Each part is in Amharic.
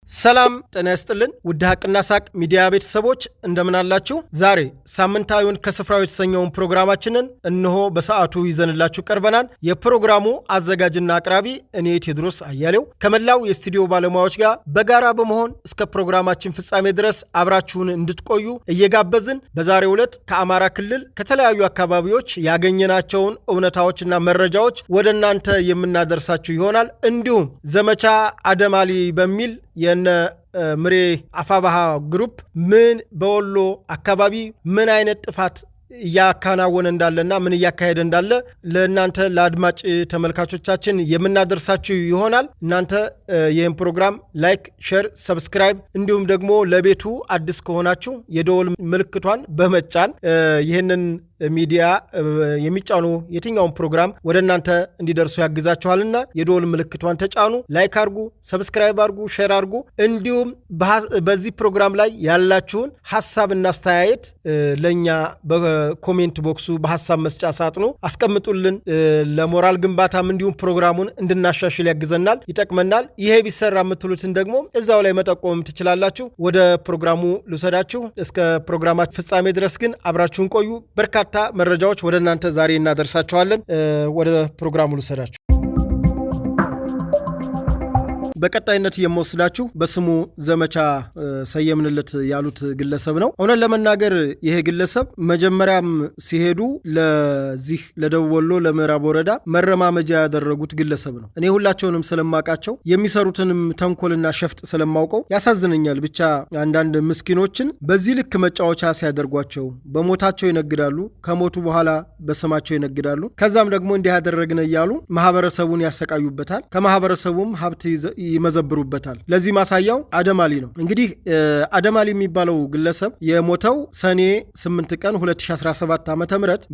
ሰላም ጤና ይስጥልን ውድ ሀቅና ሳቅ ሚዲያ ቤተሰቦች እንደምን አላችሁ? ዛሬ ሳምንታዊውን ከስፍራው የተሰኘውን ፕሮግራማችንን እነሆ በሰዓቱ ይዘንላችሁ ቀርበናል። የፕሮግራሙ አዘጋጅና አቅራቢ እኔ ቴድሮስ አያሌው ከመላው የስቱዲዮ ባለሙያዎች ጋር በጋራ በመሆን እስከ ፕሮግራማችን ፍጻሜ ድረስ አብራችሁን እንድትቆዩ እየጋበዝን በዛሬው ዕለት ከአማራ ክልል ከተለያዩ አካባቢዎች ያገኘናቸውን እውነታዎችና መረጃዎች ወደ እናንተ የምናደርሳችሁ ይሆናል። እንዲሁም ዘመቻ አደማሊ በሚል የነ ምሬ አፋባሃ ግሩፕ ምን በወሎ አካባቢ ምን አይነት ጥፋት እያከናወነ እንዳለና ምን እያካሄደ እንዳለ ለእናንተ ለአድማጭ ተመልካቾቻችን የምናደርሳችሁ ይሆናል። እናንተ ይህን ፕሮግራም ላይክ፣ ሼር፣ ሰብስክራይብ እንዲሁም ደግሞ ለቤቱ አዲስ ከሆናችሁ የደወል ምልክቷን በመጫን ይህንን ሚዲያ የሚጫኑ የትኛውን ፕሮግራም ወደ እናንተ እንዲደርሱ ያግዛችኋልና የደወል ምልክቷን ተጫኑ፣ ላይክ አርጉ፣ ሰብስክራይብ አርጉ፣ ሼር አርጉ። እንዲሁም በዚህ ፕሮግራም ላይ ያላችሁን ሐሳብና አስተያየት ለኛ በኮሜንት ቦክሱ በሐሳብ መስጫ ሳጥኑ አስቀምጡልን። ለሞራል ግንባታም እንዲሁም ፕሮግራሙን እንድናሻሽል ያግዘናል፣ ይጠቅመናል። ይሄ ቢሰራ የምትሉትን ደግሞ እዛው ላይ መጠቆም ትችላላችሁ። ወደ ፕሮግራሙ ልውሰዳችሁ። እስከ ፕሮግራማችን ፍጻሜ ድረስ ግን አብራችሁን ቆዩ። በርካታ መረጃዎች ወደ እናንተ ዛሬ እናደርሳችኋለን። ወደ ፕሮግራሙ ልውሰዳችሁ። በቀጣይነት የምወስዳችሁ በስሙ ዘመቻ ሰየምንለት ያሉት ግለሰብ ነው። እውነት ለመናገር ይሄ ግለሰብ መጀመሪያም ሲሄዱ ለዚህ ለደቡብ ወሎ ለምዕራብ ወረዳ መረማመጃ ያደረጉት ግለሰብ ነው። እኔ ሁላቸውንም ስለማውቃቸው የሚሰሩትንም ተንኮልና ሸፍጥ ስለማውቀው ያሳዝነኛል። ብቻ አንዳንድ ምስኪኖችን በዚህ ልክ መጫወቻ ሲያደርጓቸው በሞታቸው ይነግዳሉ፣ ከሞቱ በኋላ በስማቸው ይነግዳሉ። ከዛም ደግሞ እንዲህ ያደረግነ እያሉ ማህበረሰቡን ያሰቃዩበታል። ከማህበረሰቡም ሀብት ይመዘብሩበታል። ለዚህ ማሳያው አደማሊ ነው። እንግዲህ አደማሊ የሚባለው ግለሰብ የሞተው ሰኔ 8 ቀን 2017 ዓ.ም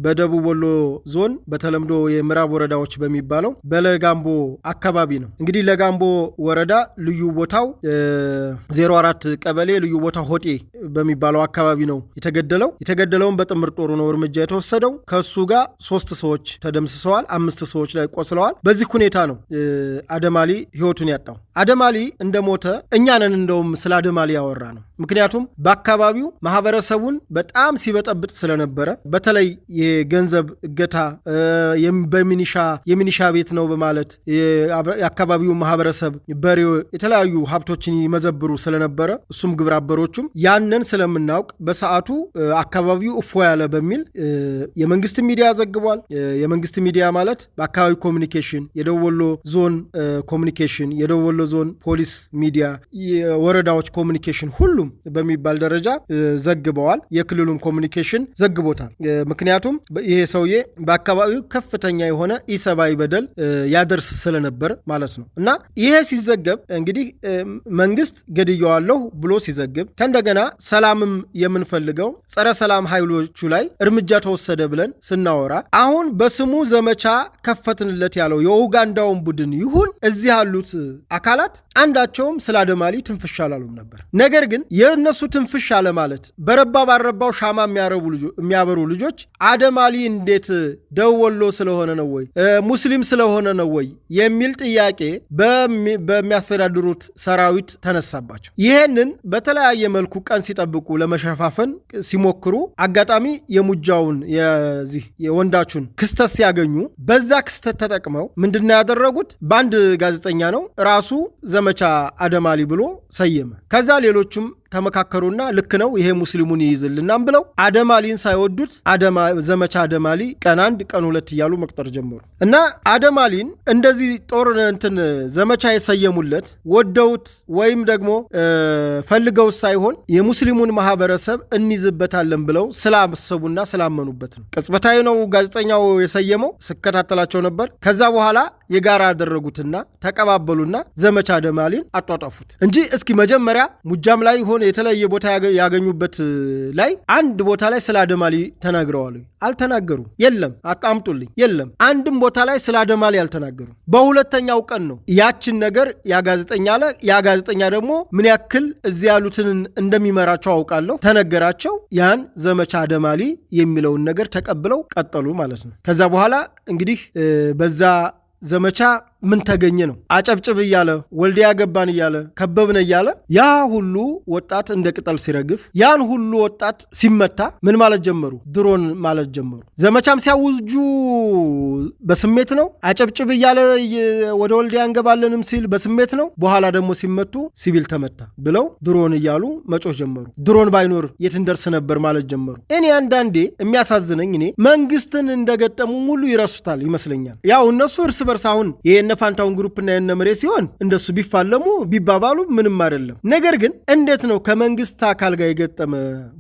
በደቡብ ወሎ ዞን በተለምዶ የምዕራብ ወረዳዎች በሚባለው በለጋምቦ አካባቢ ነው። እንግዲህ ለጋምቦ ወረዳ ልዩ ቦታው 04 ቀበሌ ልዩ ቦታው ሆጤ በሚባለው አካባቢ ነው የተገደለው። የተገደለውን በጥምር ጦሩ ነው እርምጃ የተወሰደው። ከሱ ጋር 3 ሰዎች ተደምስሰዋል፣ 5 ሰዎች ላይ ቆስለዋል። በዚህ ሁኔታ ነው አደማሊ ህይወቱን ያጣው። አደማሊ እንደሞተ እኛ ነን እንደውም ስለ አደማሊ ያወራ ነው። ምክንያቱም በአካባቢው ማህበረሰቡን በጣም ሲበጠብጥ ስለነበረ በተለይ የገንዘብ እገታ የሚኒሻ ቤት ነው በማለት የአካባቢው ማህበረሰብ በሬ የተለያዩ ሀብቶችን ይመዘብሩ ስለነበረ እሱም ግብረ አበሮቹም ያንን ስለምናውቅ በሰዓቱ አካባቢው እፎ ያለ በሚል የመንግስት ሚዲያ ዘግቧል። የመንግስት ሚዲያ ማለት በአካባቢው ኮሚኒኬሽን፣ የደቡብ ወሎ ዞን ኮሚኒኬሽን፣ የደቡብ ወሎ ዞን ፖሊስ ሚዲያ፣ የወረዳዎች ኮሚኒኬሽን ሁሉም በሚባል ደረጃ ዘግበዋል። የክልሉም ኮሚኒኬሽን ዘግቦታል። ምክንያቱም ይሄ ሰውዬ በአካባቢው ከፍተኛ የሆነ ኢሰብአዊ በደል ያደርስ ስለነበር ማለት ነው። እና ይሄ ሲዘገብ እንግዲህ መንግስት ገድየዋለሁ ብሎ ሲዘግብ ከእንደገና ሰላምም የምንፈልገው ጸረ ሰላም ኃይሎቹ ላይ እርምጃ ተወሰደ ብለን ስናወራ አሁን በስሙ ዘመቻ ከፈትንለት ያለው የኡጋንዳውን ቡድን ይሁን እዚህ ያሉት አካላት አንዳቸውም ስለ አደማሊ ትንፍሽ አላሉም ነበር። ነገር ግን የእነሱ ትንፍሽ አለ ማለት በረባ ባረባው ሻማ የሚያበሩ ልጆች አደማሊ እንዴት ደቡብ ወሎ ስለሆነ ነው ወይ ሙስሊም ስለሆነ ነው ወይ የሚል ጥያቄ በሚያስተዳድሩት ሰራዊት ተነሳባቸው። ይሄንን በተለያየ መልኩ ቀን ሲጠብቁ ለመሸፋፈን ሲሞክሩ አጋጣሚ የሙጃውን የወንዳቹን ክስተት ሲያገኙ በዛ ክስተት ተጠቅመው ምንድነው ያደረጉት? በአንድ ጋዜጠኛ ነው ራሱ ዘመቻ አደማሊ ብሎ ሰየመ። ከዛ ሌሎቹም ተመካከሩና ልክ ነው ይሄ ሙስሊሙን ይይዝልናም ብለው አደማሊን ሳይወዱት ዘመቻ አደማሊ ቀን 1 ቀን 2 እያሉ መቅጠር ጀመሩ። እና አደማሊን እንደዚህ ጦር ዘመቻ የሰየሙለት ወደውት ወይም ደግሞ ፈልገውት ሳይሆን የሙስሊሙን ማህበረሰብ እንይዝበታለን ብለው ስላመሰቡና ስላመኑበት ነው። ቅጽበታዊ ነው ጋዜጠኛው የሰየመው፣ ስከታተላቸው ነበር። ከዛ በኋላ የጋራ ያደረጉትና ተቀባበሉና ዘመቻ አደማሊን አጧጧፉት እንጂ እስኪ መጀመሪያ ሙጃም ላይ ሆነ የተለያየ ቦታ ያገኙበት ላይ አንድ ቦታ ላይ ስለ አደማሊ ተናግረዋል? አልተናገሩም። የለም አጣምጡልኝ። የለም አንድም ቦታ ላይ ስለ አደማሊ አልተናገሩም። በሁለተኛው ቀን ነው ያችን ነገር ያጋዜጠኛ ደግሞ ምን ያክል እዚህ ያሉትን እንደሚመራቸው አውቃለሁ ተነገራቸው። ያን ዘመቻ አደማሊ የሚለውን ነገር ተቀብለው ቀጠሉ ማለት ነው። ከዛ በኋላ እንግዲህ በዛ ዘመቻ ምን ተገኘ ነው። አጨብጭብ እያለ ወልዲያ ገባን እያለ ከበብነ እያለ ያ ሁሉ ወጣት እንደ ቅጠል ሲረግፍ ያን ሁሉ ወጣት ሲመታ ምን ማለት ጀመሩ? ድሮን ማለት ጀመሩ። ዘመቻም ሲያውጁ በስሜት ነው። አጨብጭብ እያለ ወደ ወልዲያ እንገባለንም ሲል በስሜት ነው። በኋላ ደግሞ ሲመቱ ሲቪል ተመታ ብለው ድሮን እያሉ መጮህ ጀመሩ። ድሮን ባይኖር የት እንደርስ ነበር ማለት ጀመሩ። እኔ አንዳንዴ የሚያሳዝነኝ እኔ መንግስትን እንደገጠሙ ሙሉ ይረሱታል ይመስለኛል። ያው እነሱ እርስ በርስ አሁን የነ ፋንታውን ግሩፕና የነ መሬ ሲሆን እንደሱ ቢፋለሙ ቢባባሉ ምንም አይደለም። ነገር ግን እንዴት ነው ከመንግስት አካል ጋር የገጠመ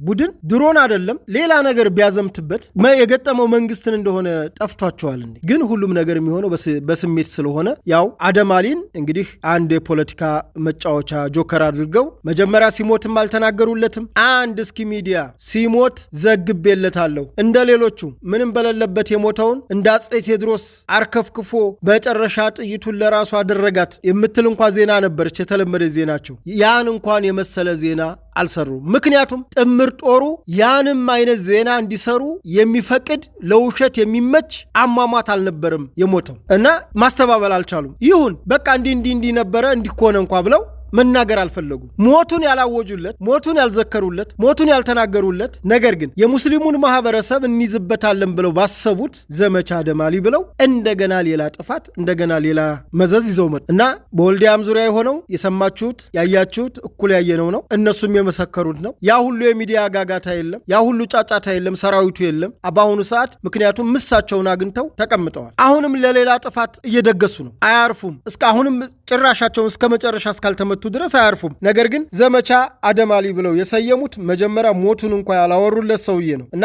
ቡድን ድሮን አይደለም ሌላ ነገር ቢያዘምትበት የገጠመው መንግስትን እንደሆነ ጠፍቷቸዋል እንዴ? ግን ሁሉም ነገር የሚሆነው በስሜት ስለሆነ ያው አደማሊን እንግዲህ አንድ የፖለቲካ መጫወቻ ጆከር አድርገው መጀመሪያ ሲሞትም አልተናገሩለትም። አንድ እስኪ ሚዲያ ሲሞት ዘግቤለታለሁ እንደ ሌሎቹ ምንም በሌለበት የሞተውን እንደ አፄ ቴዎድሮስ አርከፍክፎ በጨረሻ ጥይቱን ለራሱ አደረጋት የምትል እንኳ ዜና ነበረች፣ የተለመደ ዜናቸው። ያን እንኳን የመሰለ ዜና አልሰሩም። ምክንያቱም ጥምር ጦሩ ያንም አይነት ዜና እንዲሰሩ የሚፈቅድ ለውሸት የሚመች አሟሟት አልነበረም የሞተው እና ማስተባበል አልቻሉም። ይሁን በቃ እንዲህ ነበረ እንዲኮነ እንኳ ብለው መናገር አልፈለጉም። ሞቱን ያላወጁለት፣ ሞቱን ያልዘከሩለት፣ ሞቱን ያልተናገሩለት፣ ነገር ግን የሙስሊሙን ማህበረሰብ እንይዝበታለን ብለው ባሰቡት ዘመቻ አደማሊ ብለው እንደገና ሌላ ጥፋት እንደገና ሌላ መዘዝ ይዘው መጡ እና በወልዲያም ዙሪያ የሆነው የሰማችሁት ያያችሁት እኩል ያየነው ነው። እነሱም የመሰከሩት ነው። ያ ሁሉ የሚዲያ ጋጋታ የለም፣ ያ ሁሉ ጫጫታ የለም፣ ሰራዊቱ የለም በአሁኑ ሰዓት። ምክንያቱም ምሳቸውን አግኝተው ተቀምጠዋል። አሁንም ለሌላ ጥፋት እየደገሱ ነው። አያርፉም። አሁንም ጭራሻቸውን እስከ መጨረሻ እስካልተመቱ ድረስ አያርፉም። ነገር ግን ዘመቻ አደማሊ ብለው የሰየሙት መጀመሪያ ሞቱን እንኳ ያላወሩለት ሰውዬ ነው እና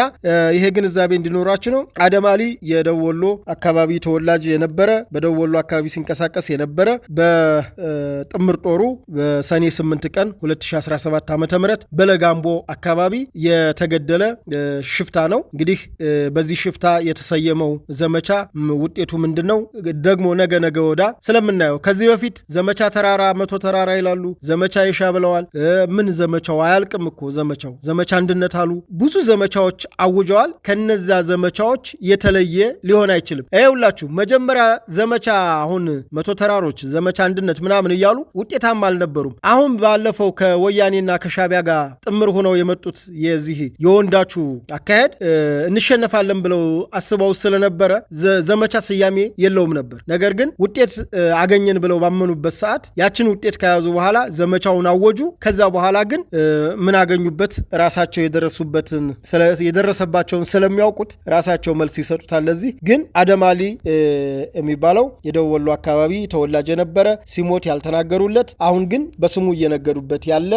ይሄ ግንዛቤ እንዲኖራችሁ ነው። አደማሊ የደቡብ ወሎ አካባቢ ተወላጅ የነበረ በደቡብ ወሎ አካባቢ ሲንቀሳቀስ የነበረ በጥምር ጦሩ በሰኔ 8 ቀን 2017 ዓ.ም በለጋምቦ አካባቢ የተገደለ ሽፍታ ነው። እንግዲህ በዚህ ሽፍታ የተሰየመው ዘመቻ ውጤቱ ምንድነው? ደግሞ ነገ ወዳ ስለምናየው ከዚህ በፊት ዘመቻ ተራራ መቶ ተራራ ይላሉ፣ ዘመቻ ይሻ ብለዋል። ምን ዘመቻው አያልቅም እኮ ዘመቻ አንድነት አሉ። ብዙ ዘመቻዎች አውጀዋል። ከነዛ ዘመቻዎች የተለየ ሊሆን አይችልም። ይኸውላችሁ መጀመሪያ ዘመቻ አሁን መቶ ተራሮች ዘመቻ አንድነት ምናምን እያሉ ውጤታማ አልነበሩም። አሁን ባለፈው ከወያኔና ከሻቢያ ጋር ጥምር ሆነው የመጡት የዚህ የወንዳቹ አካሄድ እንሸነፋለን ብለው አስበው ስለነበረ ዘመቻ ስያሜ የለውም ነበር። ነገር ግን ውጤት አገኘን ብለው ባመኑበት ሰዓት ያችን ውጤት ከያዙ በኋላ ዘመቻውን አወጁ። ከዛ በኋላ ግን ምን አገኙበት? ራሳቸው የደረሰባቸውን ስለሚያውቁት ራሳቸው መልስ ይሰጡታል። ለዚህ ግን አደማሊ የሚባለው የደቡብ ወሎ አካባቢ ተወላጅ የነበረ ሲሞት ያልተናገሩለት አሁን ግን በስሙ እየነገዱበት ያለ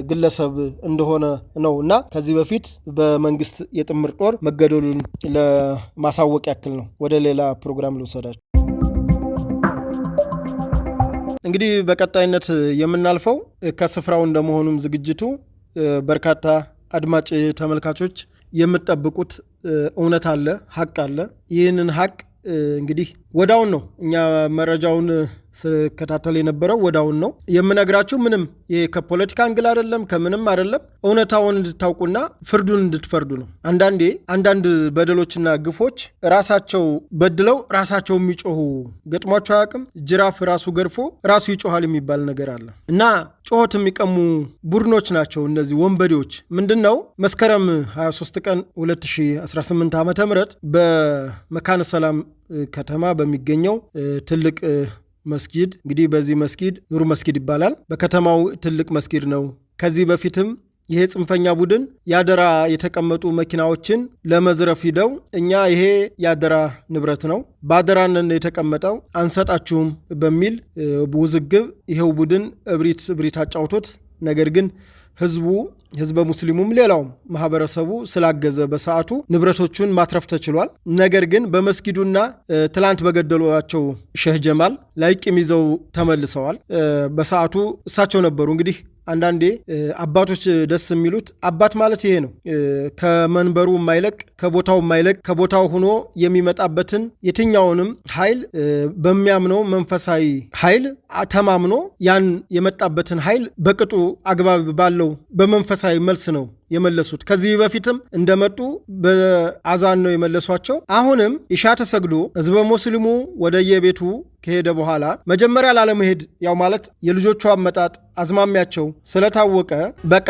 ግለሰብ እንደሆነ ነው እና ከዚህ በፊት በመንግስት የጥምር ጦር መገደሉን ለማሳወቅ ያክል ነው። ወደ ሌላ ፕሮግራም ልውሰዳቸው። እንግዲህ በቀጣይነት የምናልፈው ከስፍራው እንደመሆኑም ዝግጅቱ በርካታ አድማጭ ተመልካቾች የምትጠብቁት እውነት አለ፣ ሀቅ አለ። ይህንን ሀቅ እንግዲህ ወዳውን ነው እኛ መረጃውን ስከታተል የነበረው ወዳውን ነው የምነግራችሁ። ምንም ይሄ ከፖለቲካ አንግል አይደለም፣ ከምንም አይደለም። እውነታውን እንድታውቁና ፍርዱን እንድትፈርዱ ነው። አንዳንድ በደሎችና ግፎች ራሳቸው በድለው ራሳቸው የሚጮሁ ገጥሟቸው አያውቅም? ጅራፍ ራሱ ገርፎ ራሱ ይጮሃል የሚባል ነገር አለ እና ጮሆት የሚቀሙ ቡድኖች ናቸው እነዚህ ወንበዴዎች። ምንድነው መስከረም 23 ቀን 2018 ዓ.ም በመካነ ሰላም ከተማ በሚገኘው ትልቅ መስጊድ፣ እንግዲህ በዚህ መስጊድ ኑር መስጊድ ይባላል። በከተማው ትልቅ መስጊድ ነው። ከዚህ በፊትም ይሄ ጽንፈኛ ቡድን ያደራ የተቀመጡ መኪናዎችን ለመዝረፍ ሂደው እኛ ይሄ ያደራ ንብረት ነው ባደራን የተቀመጠው አንሰጣችሁም በሚል ውዝግብ ይሄው ቡድን እብሪት አጫውቶት፣ ነገር ግን ህዝበ ሙስሊሙም ሌላውም ማህበረሰቡ ስላገዘ በሰዓቱ ንብረቶቹን ማትረፍ ተችሏል። ነገር ግን በመስጊዱና ትላንት በገደሏቸው ሼህ ጀማል ላይ ቂም ይዘው ተመልሰዋል። በሰዓቱ እሳቸው ነበሩ እንግዲህ አንዳንዴ አባቶች ደስ የሚሉት አባት ማለት ይሄ ነው። ከመንበሩ የማይለቅ ከቦታው የማይለቅ ከቦታው ሆኖ የሚመጣበትን የትኛውንም ኃይል በሚያምነው መንፈሳዊ ኃይል ተማምኖ ያን የመጣበትን ኃይል በቅጡ አግባብ ባለው በመንፈሳዊ መልስ ነው የመለሱት። ከዚህ በፊትም እንደመጡ በአዛን ነው የመለሷቸው። አሁንም ኢሻ ተሰግዶ ህዝበ ሙስሊሙ ወደየቤቱ ከሄደ በኋላ መጀመሪያ ላለመሄድ ያው ማለት የልጆቹ አመጣጥ አዝማሚያቸው ስለታወቀ በቃ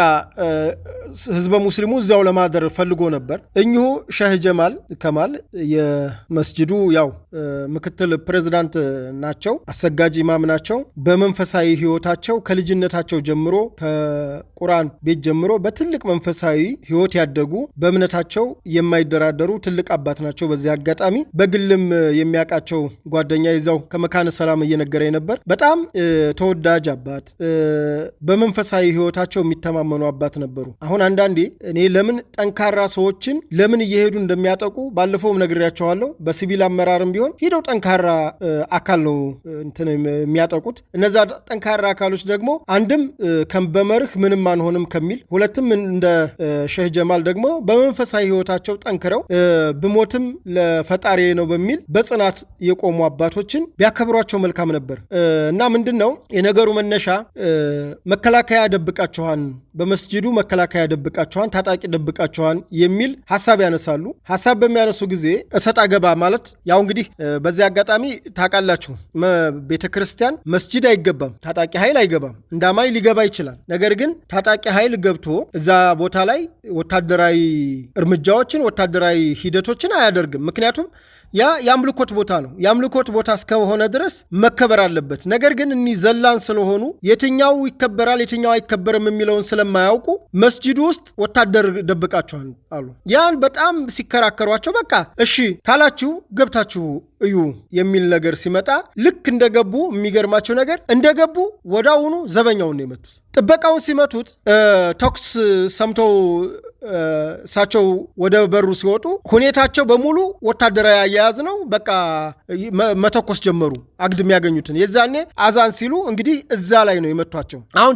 ህዝበ ሙስሊሙ እዚያው ለማደር ፈልጎ ነበር። እኚሁ ሼህ ጀማል ከማል የመስጅዱ ያው ምክትል ፕሬዝዳንት ናቸው፣ አሰጋጅ ኢማም ናቸው። በመንፈሳዊ ህይወታቸው ከልጅነታቸው ጀምሮ ከቁርአን ቤት ጀምሮ በትልቅ መንፈሳዊ ህይወት ያደጉ በእምነታቸው የማይደራደሩ ትልቅ አባት ናቸው። በዚህ አጋጣሚ በግልም የሚያውቃቸው ጓደኛ ይዛው ከመካነ ሰላም እየነገረኝ ነበር። በጣም ተወዳጅ አባት፣ በመንፈሳዊ ህይወታቸው የሚተማመኑ አባት ነበሩ። አሁን አንዳንዴ እኔ ለምን ጠንካራ ሰዎችን ለምን እየሄዱ እንደሚያጠቁ ባለፈውም ነግሬያቸዋለሁ። በሲቪል አመራርም ቢሆን ሄደው ጠንካራ አካል ነው እንትን የሚያጠቁት። እነዛ ጠንካራ አካሎች ደግሞ አንድም በመርህ ምንም አንሆንም ከሚል፣ ሁለትም እንደ ሼህ ጀማል ደግሞ በመንፈሳዊ ህይወታቸው ጠንክረው ብሞትም ለፈጣሪ ነው በሚል በጽናት የቆሙ አባቶችን ቢያከብሯቸው መልካም ነበር እና ምንድነው የነገሩ መነሻ መከላከያ ደብቃቸዋን፣ በመስጂዱ መከላከያ ደብቃቸዋን፣ ታጣቂ ደብቃቸዋን የሚል ሐሳብ ያነሳሉ። ሐሳብ በሚያነሱ ጊዜ እሰጥ አገባ ማለት ያው እንግዲህ በዚህ አጋጣሚ ታውቃላችሁ ቤተክርስቲያን መስጂድ አይገባም፣ ታጣቂ ኃይል አይገባም። እንዳማይ ሊገባ ይችላል። ነገር ግን ታጣቂ ኃይል ገብቶ እዛ ቦታ ላይ ወታደራዊ እርምጃዎችን ወታደራዊ ሂደቶችን አያደርግም። ምክንያቱም ያ የአምልኮት ቦታ ነው። የአምልኮት ቦታ እስከሆነ ድረስ መከበር አለበት። ነገር ግን እኒ ዘላን ስለሆኑ የትኛው ይከበራል የትኛው አይከበርም የሚለውን ስለማያውቁ መስጂዱ ውስጥ ወታደር ደብቃቸዋል አሉ። ያን በጣም ሲከራከሯቸው በቃ እሺ ካላችሁ ገብታችሁ እዩ የሚል ነገር ሲመጣ ልክ እንደገቡ የሚገርማቸው ነገር እንደገቡ ወዳውኑ ዘበኛውን ነው የመቱት። ጥበቃውን ሲመቱት ተኩስ ሰምተው እሳቸው ወደ በሩ ሲወጡ ሁኔታቸው በሙሉ ወታደራዊ አያያዝ ነው። በቃ መተኮስ ጀመሩ አግድም ያገኙትን። የዛኔ አዛን ሲሉ እንግዲህ እዛ ላይ ነው የመቷቸው። አሁን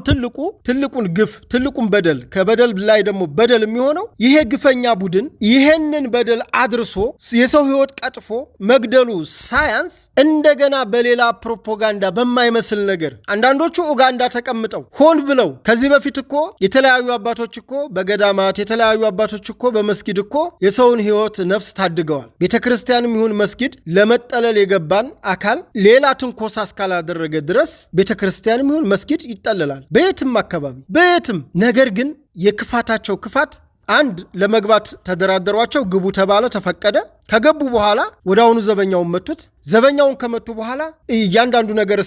ትልቁን ግፍ ትልቁን በደል ከበደል ላይ ደግሞ በደል የሚሆነው ይሄ ግፈኛ ቡድን ይሄንን በደል አድርሶ የሰው ህይወት ቀጥፎ መግደሉ ሳያንስ እንደገና በሌላ ፕሮፓጋንዳ በማይመስል ነገር አንዳንዶቹ ኡጋንዳ ተቀምጠው ሆን ብለው ከዚህ በፊት እኮ የተለያዩ አባቶች እኮ በገዳማት የተለያዩ አባቶች እኮ በመስጊድ እኮ የሰውን ህይወት ነፍስ ታድገዋል። ቤተክርስቲያንም ይሁን መስጊድ ለመጠለል የገባን አካል ሌላ ትንኮሳ እስካላደረገ ድረስ ቤተክርስቲያንም ይሁን መስጊድ ይጠለላል በየትም አካባቢ በየትም። ነገር ግን የክፋታቸው ክፋት አንድ ለመግባት ተደራደሯቸው፣ ግቡ ተባለ፣ ተፈቀደ። ከገቡ በኋላ ወዳውኑ ዘበኛውን መቱት። ዘበኛውን ከመቱ በኋላ እያንዳንዱ ነገር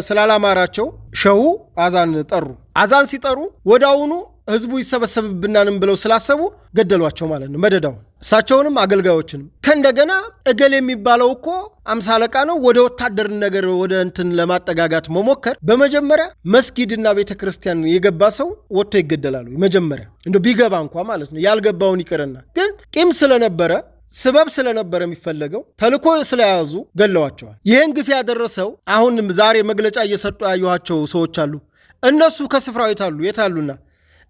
ስላላማራቸው ሸሁ አዛን ጠሩ። አዛን ሲጠሩ ወዳውኑ ህዝቡ ይሰበሰብብናንም ብለው ስላሰቡ ገደሏቸው ማለት ነው መደዳውን፣ እሳቸውንም አገልጋዮችንም። ከእንደገና እገል የሚባለው እኮ 50 አለቃ ነው ወደ ወታደር ነገር ወደ እንትን ለማጠጋጋት መሞከር። በመጀመሪያ መስጊድና ቤተክርስቲያን የገባ ሰው ወጥቶ ይገደላሉ። መጀመሪያ እንደ ቢገባ እንኳ ማለት ነው፣ ያልገባውን ይቅርና። ግን ቂም ስለነበረ ስበብ ስለነበረ የሚፈለገው ተልኮ ስለያዙ ገለዋቸዋል። ይህን ግፍ ያደረሰው አሁንም ዛሬ መግለጫ እየሰጡ ያዩኋቸው ሰዎች አሉ። እነሱ ከስፍራው የታሉና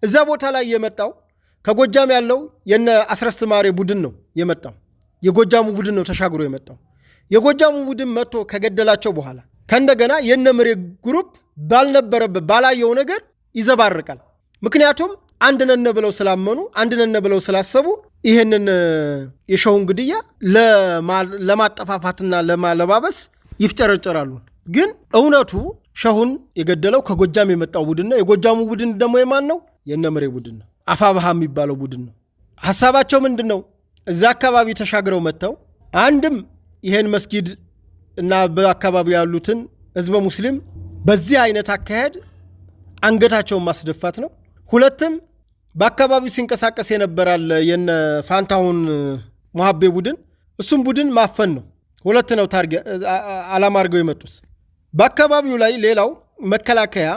እዛ ቦታ ላይ የመጣው ከጎጃም ያለው የነ አስረስ ማሬ ቡድን ነው የመጣው። የጎጃሙ ቡድን ነው ተሻግሮ የመጣው። የጎጃሙ ቡድን መጥቶ ከገደላቸው በኋላ ከእንደገና የነ ምሬ ግሩፕ ባልነበረበት ባላየው ነገር ይዘባርቃል። ምክንያቱም አንድ ነን ብለው ስላመኑ አንድ ነን ብለው ስላሰቡ ይህንን የሸሁን ግድያ ለማጠፋፋትና ለማለባበስ ይፍጨረጨራሉ። ግን እውነቱ ሸሁን የገደለው ከጎጃም የመጣው ቡድን ነው። የጎጃሙ ቡድን ደግሞ የማን ነው? የነምሬ ቡድን ነው። አፋብሃ የሚባለው ቡድን ነው። ሐሳባቸው ምንድን ነው? እዛ አካባቢ ተሻግረው መጥተው አንድም ይሄን መስጊድ እና በአካባቢ ያሉትን ህዝበ ሙስሊም በዚህ አይነት አካሄድ አንገታቸውን ማስደፋት ነው። ሁለትም በአካባቢው ሲንቀሳቀስ የነበራል የነ ፋንታሁን ሙሐቤ ቡድን፣ እሱም ቡድን ማፈን ነው። ሁለት ነው ዓላማ አድርገው የመጡት በአካባቢው ላይ። ሌላው መከላከያ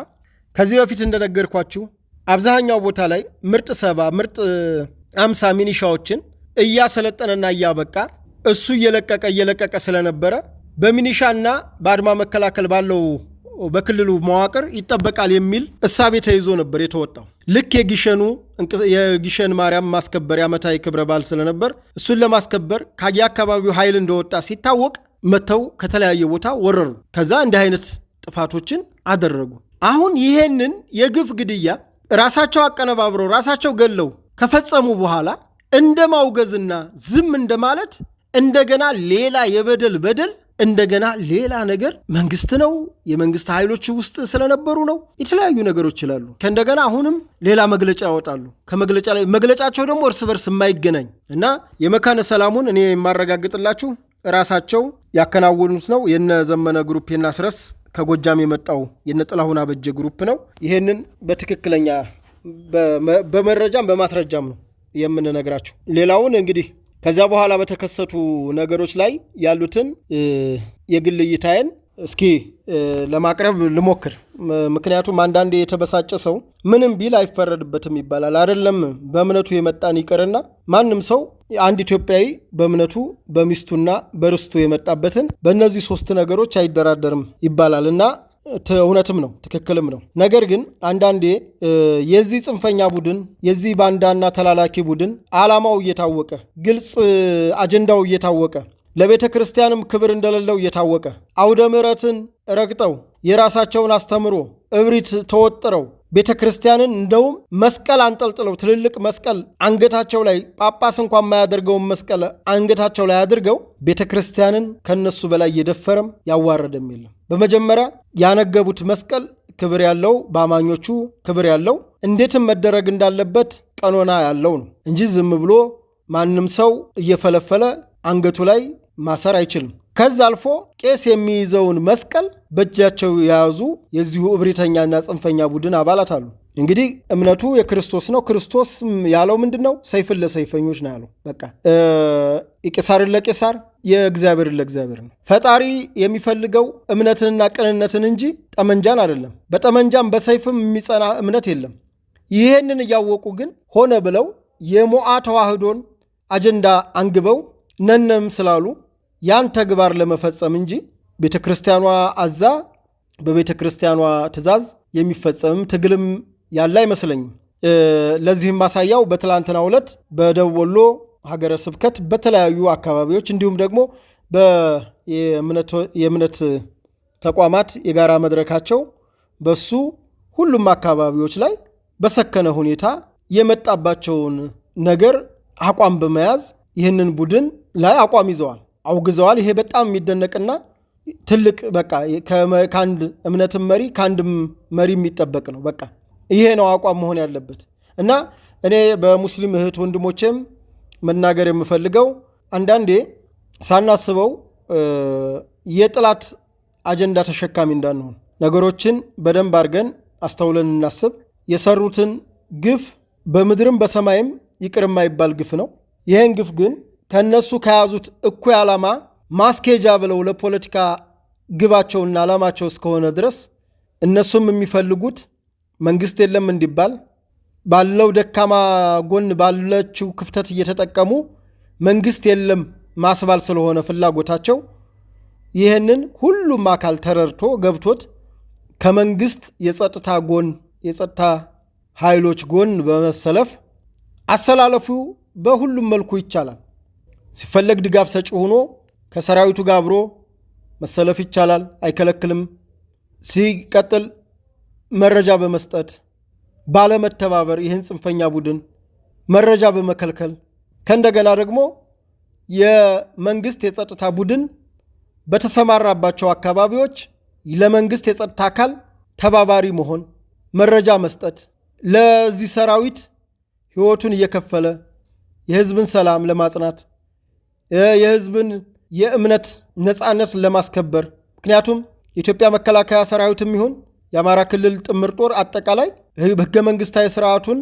ከዚህ በፊት እንደነገርኳችሁ አብዛኛው ቦታ ላይ ምርጥ 70 ምርጥ 50 ሚኒሻዎችን እያሰለጠነና እያበቃ እሱ እየለቀቀ ስለነበረ በሚኒሻና በአድማ መከላከል ባለው በክልሉ መዋቅር ይጠበቃል የሚል እሳቤ ተይዞ ነበር የተወጣው። ልክ የጊሸን ማርያም ማስከበር ዓመታዊ ክብረ በዓል ስለነበር እሱን ለማስከበር ከየአካባቢው ኃይል እንደወጣ ሲታወቅ መተው ከተለያየ ቦታ ወረሩ። ከዛ እንዲህ አይነት ጥፋቶችን አደረጉ። አሁን ይሄንን የግፍ ግድያ ራሳቸው አቀነባብረው ራሳቸው ገለው ከፈጸሙ በኋላ እንደ ማውገዝና ዝም እንደማለት እንደገና ሌላ በደል እንደገና ሌላ ነገር መንግስት ነው የመንግስት ኃይሎች ውስጥ ስለነበሩ ነው የተለያዩ ነገሮች ይላሉ። ከእንደገና አሁንም ሌላ መግለጫ ያወጣሉ። ከመግለጫ ላይ መግለጫቸው ደግሞ እርስ በርስ የማይገናኝ እና የመካነ ሰላሙን እኔ የማረጋግጥላችሁ ራሳቸው ያከናወኑት ነው። የነ ዘመነ ግሩፕ የናስረስ ከጎጃም የመጣው የነ ጥላሁን አበጀ ግሩፕ ነው። ይሄንን በትክክለኛ በመረጃም በማስረጃም ነው የምንነግራችሁ። ሌላውን እንግዲህ ከዛ በኋላ በተከሰቱ ነገሮች ላይ ያሉትን የግል እይታዬን እስኪ ለማቅረብ ልሞክር። ምክንያቱም አንዳንዴ የተበሳጨ ሰው ምንም ቢል አይፈረድበትም ይባላል አይደለም። በእምነቱ የመጣን ይቅርና ማንም ሰው አንድ ኢትዮጵያዊ በእምነቱ በሚስቱና በርስቱ የመጣበትን በእነዚህ 3 ነገሮች አይደራደርም ይባላል እና እውነትም ነው፣ ትክክልም ነው። ነገር ግን አንዳንዴ የዚህ ጽንፈኛ ቡድን የዚህ ባንዳና ተላላኪ ቡድን ዓላማው እየታወቀ ግልጽ አጀንዳው እየታወቀ ለቤተ ክርስቲያንም ክብር እንደሌለው እየታወቀ አውደ ምሕረትን ረግጠው የራሳቸውን አስተምሮ እብሪት ተወጥረው ቤተ ክርስቲያንን እንደውም መስቀል አንጠልጥለው ትልልቅ መስቀል አንገታቸው ላይ ጳጳስ እንኳን የማያደርገውን መስቀል አንገታቸው ላይ አድርገው ቤተ ክርስቲያንን ከነሱ በላይ እየደፈረም ያዋረደም የለም። በመጀመሪያ ያነገቡት መስቀል ክብር ያለው በአማኞቹ ክብር ያለው እንዴትም መደረግ እንዳለበት ቀኖና ያለው ነው እንጂ ዝም ብሎ ማንም ሰው እየፈለፈለ አንገቱ ላይ ማሰር አይችልም። ከዛ አልፎ ቄስ የሚይዘውን መስቀል በእጃቸው የያዙ የዚሁ እብሪተኛና ጽንፈኛ ቡድን አባላት አሉ። እንግዲህ እምነቱ የክርስቶስ ነው። ክርስቶስ ያለው ምንድን ነው? ሰይፍን ለሰይፈኞች ነው ያለው። በቃ የቄሳርን ለቄሳር የእግዚአብሔርን ለእግዚአብሔር ነው። ፈጣሪ የሚፈልገው እምነትንና ቅንነትን እንጂ ጠመንጃን አይደለም። በጠመንጃም በሰይፍም የሚጸና እምነት የለም። ይህንን እያወቁ ግን ሆነ ብለው የሞዓ ተዋህዶን አጀንዳ አንግበው ነነም ስላሉ ያን ተግባር ለመፈጸም እንጂ ቤተ ክርስቲያኗ አዛ በቤተ ክርስቲያኗ ትእዛዝ የሚፈጸምም ትግልም ያለ አይመስለኝም። ለዚህም ማሳያው በትላንትናው ዕለት በደቡብ ወሎ ሀገረ ስብከት በተለያዩ አካባቢዎች እንዲሁም ደግሞ የእምነት ተቋማት የጋራ መድረካቸው በሱ ሁሉም አካባቢዎች ላይ በሰከነ ሁኔታ የመጣባቸውን ነገር አቋም በመያዝ ይህንን ቡድን ላይ አቋም ይዘዋል፣ አውግዘዋል። ይሄ በጣም የሚደነቅና ትልቅ በቃ ከአንድ እምነትም መሪ ከአንድም መሪ የሚጠበቅ ነው። በቃ ይሄ ነው አቋም መሆን ያለበት እና እኔ በሙስሊም እህት ወንድሞቼም መናገር የምፈልገው አንዳንዴ ሳናስበው የጥላት አጀንዳ ተሸካሚ እንዳንሆን ነገሮችን በደንብ አድርገን አስተውለን እናስብ። የሰሩትን ግፍ በምድርም በሰማይም ይቅር የማይባል ግፍ ነው። ይህን ግፍ ግን ከነሱ ከያዙት እኩይ ዓላማ ማስኬጃ ብለው ለፖለቲካ ግባቸውና ዓላማቸው እስከሆነ ድረስ እነሱም የሚፈልጉት መንግስት የለም እንዲባል ባለው ደካማ ጎን ባለችው ክፍተት እየተጠቀሙ መንግስት የለም ማስባል ስለሆነ ፍላጎታቸው ይህንን ሁሉም አካል ተረድቶ ገብቶት ከመንግስት የጸጥታ ኃይሎች ጎን በመሰለፍ አሰላለፉ በሁሉም መልኩ ይቻላል። ሲፈለግ ድጋፍ ሰጪ ሆኖ ከሰራዊቱ ጋር አብሮ መሰለፍ ይቻላል፣ አይከለክልም። ሲቀጥል መረጃ በመስጠት ባለመተባበር ይህን ጽንፈኛ ቡድን መረጃ በመከልከል ከእንደገና ደግሞ የመንግስት የጸጥታ ቡድን በተሰማራባቸው አካባቢዎች ለመንግስት የጸጥታ አካል ተባባሪ መሆን፣ መረጃ መስጠት፣ ለዚህ ሰራዊት ህይወቱን እየከፈለ የህዝብን ሰላም ለማጽናት የህዝብን የእምነት ነፃነት ለማስከበር። ምክንያቱም የኢትዮጵያ መከላከያ ሰራዊትም ይሁን የአማራ ክልል ጥምር ጦር አጠቃላይ ህገ መንግስታዊ ስርዓቱን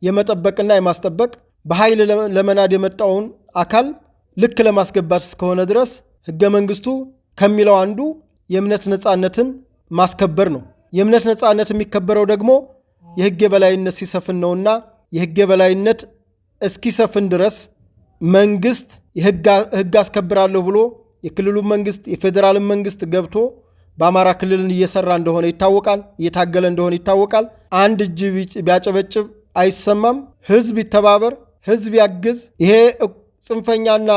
የመጠበቅና የማስጠበቅ በኃይል ለመናድ የመጣውን አካል ልክ ለማስገባት እስከሆነ ድረስ ህገ መንግስቱ ከሚለው አንዱ የእምነት ነፃነትን ማስከበር ነው። የእምነት ነፃነት የሚከበረው ደግሞ የህግ የበላይነት ሲሰፍን ነውና የህግ የበላይነት እስኪሰፍን ድረስ መንግስት ህግ አስከብራለሁ ብሎ የክልሉ መንግስት የፌዴራል መንግስት ገብቶ በአማራ ክልልን እየሰራ እንደሆነ ይታወቃል፣ እየታገለ እንደሆነ ይታወቃል። አንድ እጅ ቢያጨበጭብ አይሰማም። ህዝብ ይተባበር፣ ህዝብ ያግዝ። ይሄ ጽንፈኛና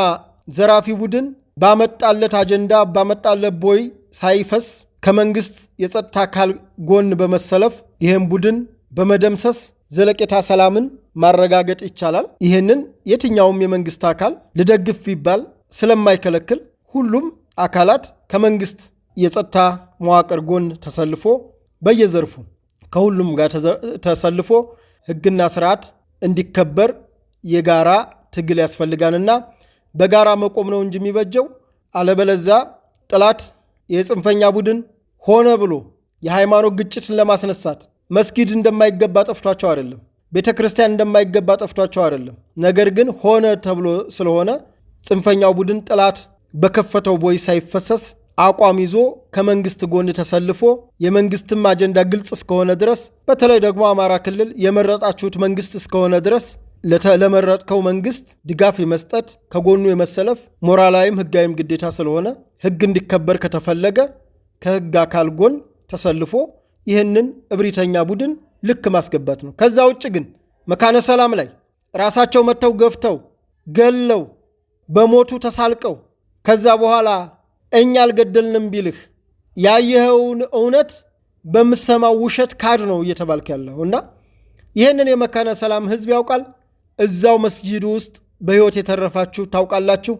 ዘራፊ ቡድን ባመጣለት አጀንዳ ባመጣለት ቦይ ሳይፈስ ከመንግስት የጸጥታ አካል ጎን በመሰለፍ ይህን ቡድን በመደምሰስ ዘለቄታ ሰላምን ማረጋገጥ ይቻላል። ይህንን የትኛውም የመንግስት አካል ልደግፍ ቢባል ስለማይከለክል ሁሉም አካላት ከመንግስት የጸጥታ መዋቅር ጎን ተሰልፎ በየዘርፉ ከሁሉም ጋር ተሰልፎ ሕግና ስርዓት እንዲከበር የጋራ ትግል ያስፈልጋልና በጋራ መቆም ነው እንጂ የሚበጀው። አለበለዛ ጠላት የጽንፈኛ ቡድን ሆነ ብሎ የሃይማኖት ግጭትን ለማስነሳት መስጊድ እንደማይገባ ጠፍቷቸው አይደለም፣ ቤተ ክርስቲያን እንደማይገባ ጠፍቷቸው አይደለም። ነገር ግን ሆነ ተብሎ ስለሆነ ጽንፈኛው ቡድን ጠላት በከፈተው ቦይ ሳይፈሰስ አቋም ይዞ ከመንግስት ጎን ተሰልፎ የመንግስትም አጀንዳ ግልጽ እስከሆነ ድረስ በተለይ ደግሞ አማራ ክልል የመረጣችሁት መንግስት እስከሆነ ድረስ ለመረጥከው መንግስት ድጋፍ የመስጠት ከጎኑ የመሰለፍ ሞራላዊም ህጋዊም ግዴታ ስለሆነ ህግ እንዲከበር ከተፈለገ ከህግ አካል ጎን ተሰልፎ ይህንን እብሪተኛ ቡድን ልክ ማስገባት ነው። ከዛ ውጭ ግን መካነ ሰላም ላይ ራሳቸው መጥተው ገፍተው ገለው በሞቱ ተሳልቀው ከዛ በኋላ እኛ አልገደልንም ቢልህ ያየኸውን እውነት በምሰማው ውሸት ካድ ነው እየተባልክ ያለው እና ይህንን የመካነ ሰላም ህዝብ ያውቃል። እዛው መስጂዱ ውስጥ በህይወት የተረፋችሁ ታውቃላችሁ።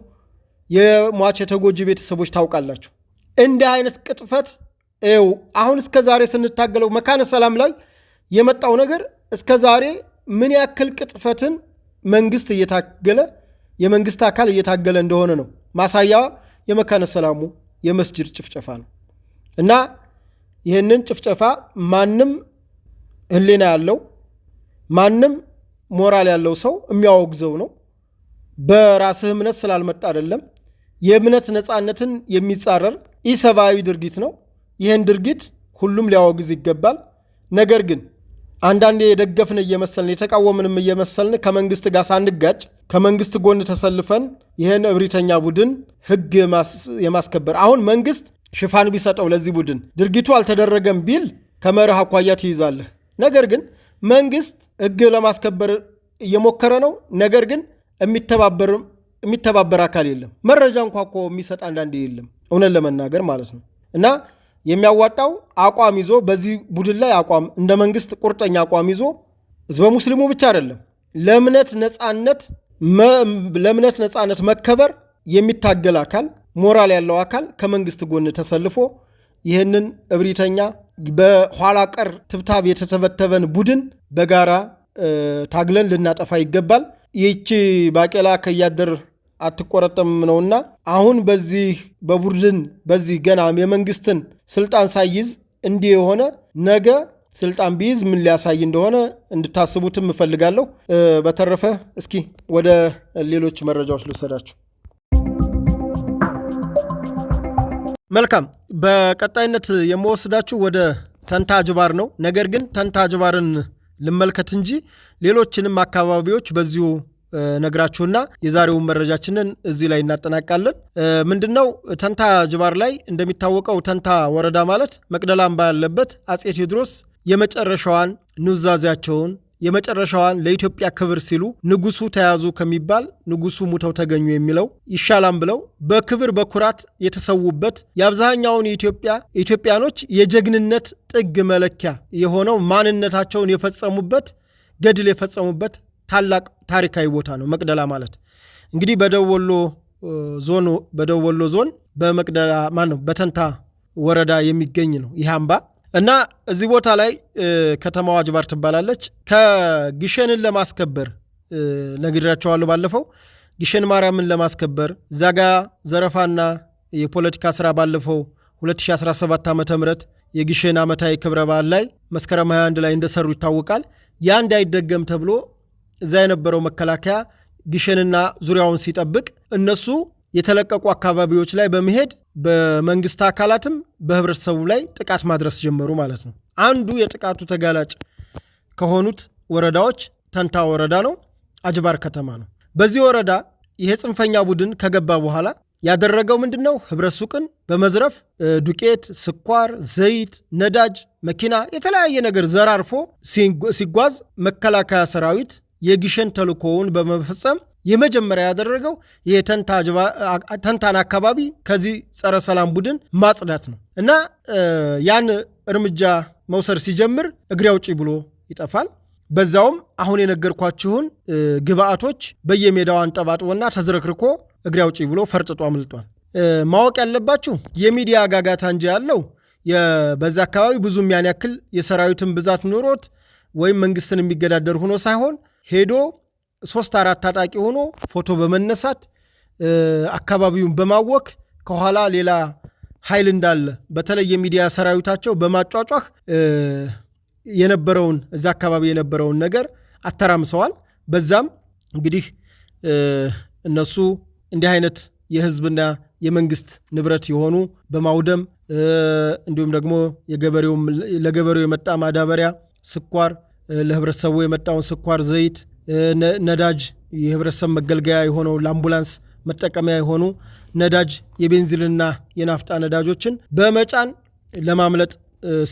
የሟች የተጎጂ ቤተሰቦች ታውቃላችሁ። እንዲህ አይነት ቅጥፈት አሁን እስከ ዛሬ ስንታገለው መካነ ሰላም ላይ የመጣው ነገር እስከ ዛሬ ምን ያክል ቅጥፈትን መንግስት እየታገለ የመንግስት አካል እየታገለ እንደሆነ ነው ማሳያ የመካነ ሰላሙ የመስጂድ ጭፍጨፋ ነው እና ይህንን ጭፍጨፋ ማንም ህሊና ያለው ማንም ሞራል ያለው ሰው የሚያወግዘው ነው። በራስህ እምነት ስላልመጣ አይደለም። የእምነት ነፃነትን የሚጻረር ኢሰብአዊ ድርጊት ነው። ይህን ድርጊት ሁሉም ሊያወግዝ ይገባል። ነገር ግን አንዳንዴ የደገፍን እየመሰልን የተቃወምንም እየመሰልን ከመንግስት ጋር ሳንጋጭ ከመንግስት ጎን ተሰልፈን ይህን እብሪተኛ ቡድን ህግ የማስከበር አሁን መንግስት ሽፋን ቢሰጠው ለዚህ ቡድን ድርጊቱ አልተደረገም ቢል ከመርህ አኳያ ትይዛለህ። ነገር ግን መንግስት ህግ ለማስከበር እየሞከረ ነው። ነገር ግን የሚተባበር አካል የለም። መረጃ እንኳ እኮ የሚሰጥ አንዳንዴ የለም፣ እውነት ለመናገር ማለት ነው። እና የሚያዋጣው አቋም ይዞ በዚህ ቡድን ላይ አቋም እንደ መንግስት ቁርጠኛ አቋም ይዞ ህዝበ ሙስሊሙ ብቻ አይደለም ለእምነት ነፃነት መከበር የሚታገል አካል ሞራል ያለው አካል ከመንግስት ጎን ተሰልፎ ይህንን እብሪተኛ በኋላ ቀር ትብታብ የተተበተበን ቡድን በጋራ ታግለን ልናጠፋ ይገባል። ይህቺ ባቄላ ከያደር አትቆረጠም ነውና አሁን በዚህ በቡድን በዚህ ገና የመንግስትን ስልጣን ሳይዝ እንዲህ የሆነ ነገ ስልጣን ቢይዝ ምን ሊያሳይ እንደሆነ እንድታስቡትም እፈልጋለሁ። በተረፈ እስኪ ወደ ሌሎች መረጃዎች ልወሰዳችሁ። መልካም። በቀጣይነት የምወስዳችሁ ወደ ተንታ ጅባር ነው። ነገር ግን ተንታ ጅባርን ልመልከት እንጂ ሌሎችንም አካባቢዎች በዚሁ ነግራችሁና የዛሬውን መረጃችንን እዚህ ላይ እናጠናቃለን። ምንድነው ተንታ ጅባር ላይ እንደሚታወቀው ተንታ ወረዳ ማለት መቅደላ አምባ ያለበት አጼ ቴዎድሮስ የመጨረሻዋን ኑዛዜያቸውን የመጨረሻዋን ለኢትዮጵያ ክብር ሲሉ ንጉሱ ተያዙ ከሚባል ንጉሱ ሙተው ተገኙ የሚለው ይሻላም ብለው በክብር በኩራት የተሰዉበት የአብዛኛውን ኢትዮጵያኖች የጀግንነት ጥግ መለኪያ የሆነው ማንነታቸውን የፈጸሙበት ገድል የፈጸሙበት ታላቅ ታሪካዊ ቦታ ነው መቅደላ ማለት። እንግዲህ በደቡብ ወሎ ዞን በመቅደላ በተንታ ወረዳ የሚገኝ ነው ይህ አምባ እና እዚህ ቦታ ላይ ከተማዋ ጅባር ትባላለች። ከግሸንን ለማስከበር ነግሬያቸዋለሁ ባለፈው። ግሸን ማርያምን ለማስከበር ዛጋ ዘረፋና የፖለቲካ ስራ ባለፈው 2017 ዓ.ም የግሸን ዓመታዊ ክብረ በዓል ላይ መስከረም 21 ላይ እንደሰሩ ይታወቃል። ያ እንዳይደገም ተብሎ እዛ የነበረው መከላከያ ግሸንና ዙሪያውን ሲጠብቅ እነሱ የተለቀቁ አካባቢዎች ላይ በመሄድ በመንግስት አካላትም በህብረተሰቡ ላይ ጥቃት ማድረስ ጀመሩ ማለት ነው። አንዱ የጥቃቱ ተጋላጭ ከሆኑት ወረዳዎች ተንታ ወረዳ ነው፣ አጅባር ከተማ ነው። በዚህ ወረዳ ይሄ ጽንፈኛ ቡድን ከገባ በኋላ ያደረገው ምንድነው? ህብረት ሱቅን በመዝረፍ ዱቄት፣ ስኳር፣ ዘይት፣ ነዳጅ፣ መኪና የተለያየ ነገር ዘራርፎ ሲጓዝ መከላከያ ሰራዊት የግሸን ተልኮውን በመፈጸም የመጀመሪያ ያደረገው የተንታን አካባቢ ከዚህ ጸረ ሰላም ቡድን ማጽዳት ነው እና ያን እርምጃ መውሰድ ሲጀምር እግሬ አውጪ ብሎ ይጠፋል። በዛውም አሁን የነገርኳችሁን ግብአቶች በየሜዳው አንጠባጥቦና ተዝረክርኮ እግሬ አውጪ ብሎ ፈርጥጦ አምልጧል። ማወቅ ያለባችሁ የሚዲያ ጋጋታ እንጂ ያለው በዛ አካባቢ ብዙም ያን ያክል የሰራዊትን ብዛት ኑሮት ወይም መንግስትን የሚገዳደር ሆኖ ሳይሆን ሄዶ 3-4 ታጣቂ ሆኖ ፎቶ በመነሳት አካባቢውን በማወክ ከኋላ ሌላ ኃይል እንዳለ በተለይ የሚዲያ ሰራዊታቸው በማጫጫህ የነበረውን እዛ አካባቢ የነበረውን ነገር አተራምሰዋል። በዛም እንግዲህ እነሱ እንዲህ አይነት የህዝብና የመንግስት ንብረት የሆኑ በማውደም እንዲሁም ደግሞ ለገበሬው የመጣ ማዳበሪያ፣ ስኳር፣ ለህብረተሰቡ የመጣውን ስኳር፣ ዘይት፣ ነዳጅ የህብረተሰብ መገልገያ የሆነው ለአምቡላንስ መጠቀሚያ የሆኑ ነዳጅ፣ የቤንዚንና የናፍጣ ነዳጆችን በመጫን ለማምለጥ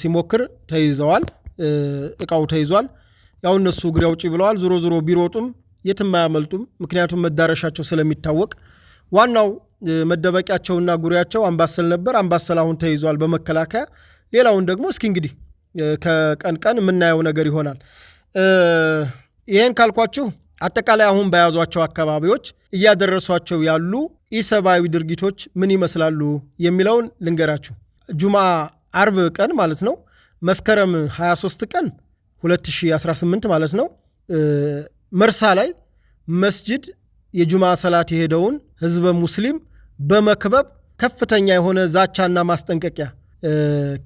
ሲሞክር ተይዘዋል። እቃው ተይዟል። ያው እነሱ እግሬ አውጪ ብለዋል። ዞሮ ዞሮ ቢሮጡም የትም አያመልጡም። ምክንያቱም መዳረሻቸው ስለሚታወቅ ዋናው መደበቂያቸውና ጉሪያቸው አምባሰል ነበር። አምባሰል አሁን ተይዟል በመከላከያ። ሌላውን ደግሞ እስኪ እንግዲህ ከቀን ቀን የምናየው ነገር ይሆናል። ይህን ካልኳችሁ አጠቃላይ አሁን በያዟቸው አካባቢዎች እያደረሷቸው ያሉ ኢሰብአዊ ድርጊቶች ምን ይመስላሉ የሚለውን ልንገራችሁ። ጁማ አርብ ቀን ማለት ነው መስከረም 23 ቀን 2018 ማለት ነው መርሳ ላይ መስጅድ የጁማ ሰላት የሄደውን ህዝበ ሙስሊም በመክበብ ከፍተኛ የሆነ ዛቻና ማስጠንቀቂያ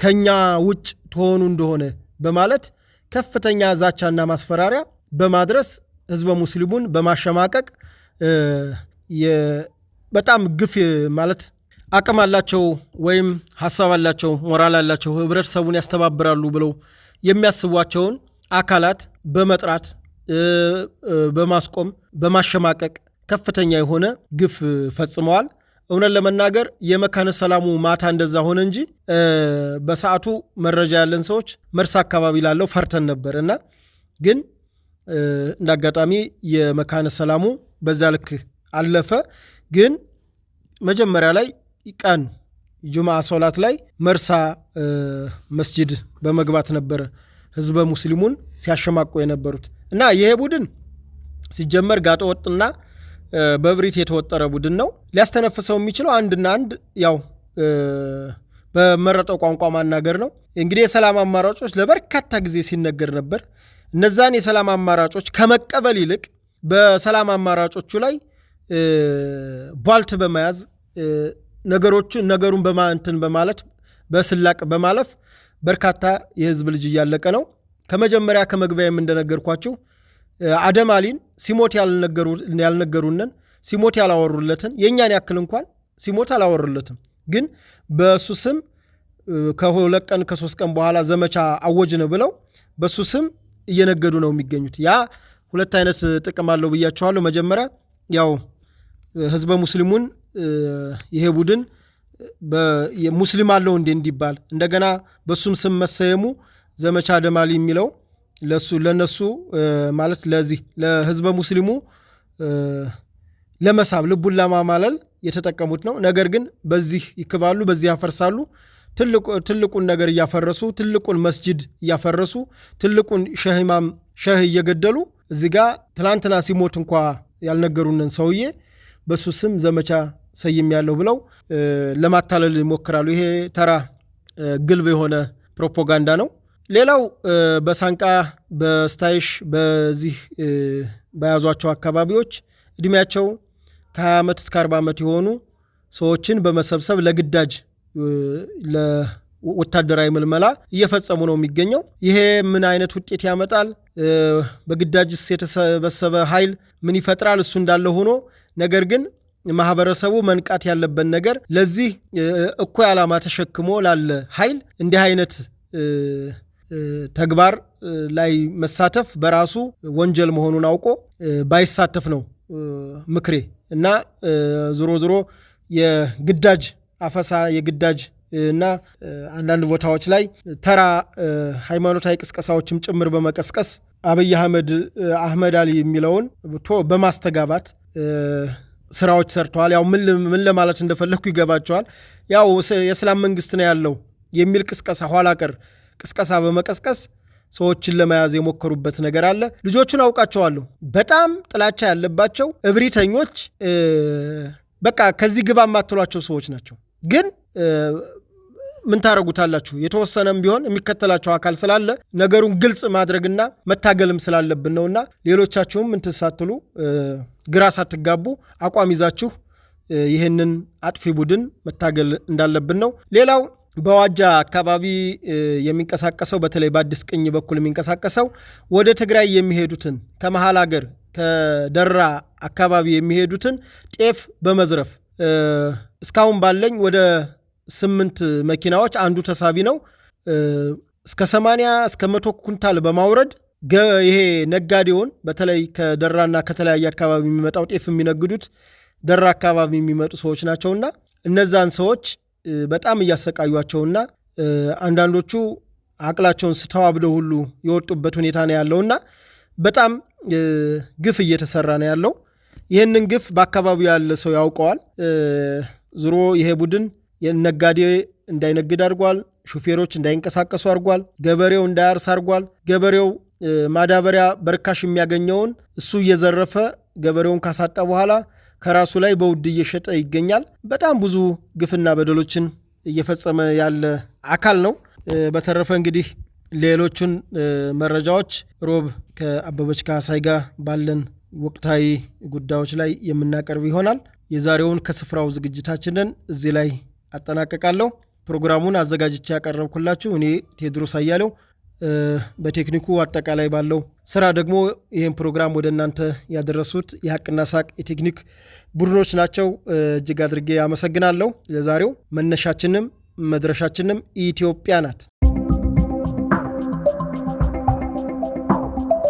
ከኛ ውጭ ትሆኑ እንደሆነ በማለት ከፍተኛ ዛቻና ማስፈራሪያ በማድረስ ህዝበ ሙስሊሙን በማሸማቀቅ በጣም ግፍ ማለት አቅም አላቸው ወይም ሐሳብ አላቸው፣ ሞራል አላቸው፣ ህብረተሰቡን ያስተባብራሉ ብለው የሚያስቧቸውን አካላት በመጥራት በማስቆም በማሸማቀቅ ከፍተኛ የሆነ ግፍ ፈጽመዋል። እውነት ለመናገር የመካነ ሰላሙ ማታ እንደዛ ሆነ እንጂ በሰዓቱ መረጃ ያለን ሰዎች መርሳ አካባቢ ላለው ፈርተን ነበር እና ግን እንዳጋጣሚ የመካነ ሰላሙ በዛ ልክ አለፈ። ግን መጀመሪያ ላይ ቀን ጁማ ሶላት ላይ መርሳ መስጂድ በመግባት ነበረ ህዝበ ሙስሊሙን ሲያሸማቆ የነበሩት እና ይሄ ቡድን ሲጀመር ጋጠ ወጥና በብሪት የተወጠረ ቡድን ነው። ሊያስተነፍሰው የሚችለው አንድና አንድ ያው በመረጠው ቋንቋ ማናገር ነው። እንግዲህ የሰላም አማራጮች ለበርካታ ጊዜ ሲነገር ነበር። እነዛን የሰላም አማራጮች ከመቀበል ይልቅ በሰላም አማራጮቹ ላይ ቧልት በመያዝ ነገሩን በማንትን በማለት በስላቅ በማለፍ በርካታ የህዝብ ልጅ እያለቀ ነው። ከመጀመሪያ ከመግቢያም እንደነገርኳችሁ አደም አሊን ሲሞት ያልነገሩንን ሲሞት ያላወሩለትን የእኛን ያክል እንኳን ሲሞት አላወሩለትም። ግን በሱ ስም ከ2 ቀን ከ3 ቀን በኋላ ዘመቻ አወጅን ብለው በሱ ስም እየነገዱ ነው የሚገኙት። ያ ሁለት አይነት ጥቅም አለው ብያቸዋለሁ። መጀመሪያ ያው ህዝበ ሙስሊሙን ይሄ ቡድን ሙስሊም አለው እንዲባል እንደገና በሱም ስም መሰየሙ ዘመቻ አደም አሊ የሚለው ለነሱ ማለት ለዚህ ለህዝበ ሙስሊሙ ለመሳብ ልቡን ለማማለል የተጠቀሙት ነው። ነገር ግን በዚህ ይክባሉ፣ በዚህ ያፈርሳሉ። ትልቁን ነገር እያፈረሱ ትልቁን መስጂድ እያፈረሱ ትልቁን ሸህ እየገደሉ እዚህ ጋር ትላንትና ሲሞት እንኳ ያልነገሩንን ሰውዬ በሱ ስም ዘመቻ ሰይም ያለው ብለው ለማታለል ይሞክራሉ። ይሄ ተራ ግልብ የሆነ ፕሮፓጋንዳ ነው። ሌላው በሳንቃ በስታይሽ በዚህ በያዟቸው አካባቢዎች እድሜያቸው ከ20 ዓመት እስከ 40 ዓመት የሆኑ ሰዎችን በመሰብሰብ ለግዳጅ ለወታደራዊ ምልመላ እየፈጸሙ ነው የሚገኘው። ይሄ ምን አይነት ውጤት ያመጣል? በግዳጅስ የተሰበሰበ ኃይል ምን ይፈጥራል? እሱ እንዳለ ሆኖ ነገር ግን ማህበረሰቡ መንቃት ያለበት ነገር ለዚህ እኩይ ዓላማ ተሸክሞ ላለ ኃይል እንዲህ አይነት ተግባር ላይ መሳተፍ በራሱ ወንጀል መሆኑን አውቆ ባይሳተፍ ነው ምክሬ። እና ዞሮ የግዳጅ አፈሳ የግዳጅ እና አንዳንድ ቦታዎች ላይ ተራ ሃይማኖታዊ ቅስቀሳዎችም ጭምር በመቀስቀስ አብይ አህመድ አሊ የሚለውን በማስተጋባት ስራዎች ሰርተዋል። ያው ምን ለማለት እንደፈለኩ ይገባቸዋል። ያው የእስላም መንግስት ነው ያለው የሚል ቅስቀሳ ኋላ ቀር ቅስቀሳ በመቀስቀስ ሰዎችን ለመያዝ የሞከሩበት ነገር አለ። ልጆቹን አውቃቸዋለሁ። በጣም ጥላቻ ያለባቸው እብሪተኞች፣ በቃ ከዚህ ግባ የማትሏቸው ሰዎች ናቸው። ግን ምን ታረጉታላችሁ? የተወሰነም ቢሆን የሚከተላቸው አካል ስላለ ነገሩን ግልጽ ማድረግና መታገልም ስላለብን ነውና ሌሎቻችሁም እንትን ሳትሉ ግራ ሳትጋቡ አቋም ይዛችሁ ይህንን አጥፊ ቡድን መታገል እንዳለብን ነው። ሌላው በዋጃ አካባቢ የሚንቀሳቀሰው በተለይ በአዲስ ቅኝ በኩል የሚንቀሳቀሰው ወደ ትግራይ የሚሄዱትን ከመሃል ሀገር ከደራ አካባቢ የሚሄዱትን ጤፍ በመዝረፍ እስካሁን ባለኝ ወደ 8 መኪናዎች አንዱ ተሳቢ ነው እስከ 80 እስከ 100 ኩንታል በማውረድ ይሄ ነጋዴውን በተለይ ከደራና ከተለያየ አካባቢ የሚመጣው ጤፍ የሚነግዱት ደራ አካባቢ የሚመጡ ሰዎች ናቸውና እነዛን ሰዎች በጣም እያሰቃዩቸውና አንዳንዶቹ አቅላቸውን ስተዋብደው ሁሉ የወጡበት ሁኔታ ነው ያለውና በጣም ግፍ እየተሰራ ነው ያለው። ይህንን ግፍ በአካባቢው ያለ ሰው ያውቀዋል። ዙሮ ይሄ ቡድን የነጋዴ እንዳይነግድ አድርጓል። ሹፌሮች እንዳይንቀሳቀሱ አድርጓል። ገበሬው እንዳያርስ አድርጓል። ገበሬው ማዳበሪያ በርካሽ የሚያገኘውን እሱ እየዘረፈ ገበሬውን ካሳጣ በኋላ ከራሱ ላይ በውድ እየሸጠ ይገኛል። በጣም ብዙ ግፍና በደሎችን እየፈጸመ ያለ አካል ነው። በተረፈ እንግዲህ ሌሎቹን መረጃዎች ሮብ ከአበበች ካሳይ ጋር ባለን ወቅታዊ ጉዳዮች ላይ የምናቀርብ ይሆናል። የዛሬውን ከስፍራው ዝግጅታችንን እዚህ ላይ አጠናቀቃለሁ። ፕሮግራሙን አዘጋጅቼ ያቀረብኩላችሁ እኔ ቴዎድሮስ አያሌው፣ በቴክኒኩ አጠቃላይ ባለው ስራ ደግሞ ይህን ፕሮግራም ወደ እናንተ ያደረሱት የሀቅና ሳቅ የቴክኒክ ቡድኖች ናቸው። እጅግ አድርጌ አመሰግናለሁ። ለዛሬው መነሻችንም መድረሻችንም ኢትዮጵያ ናት።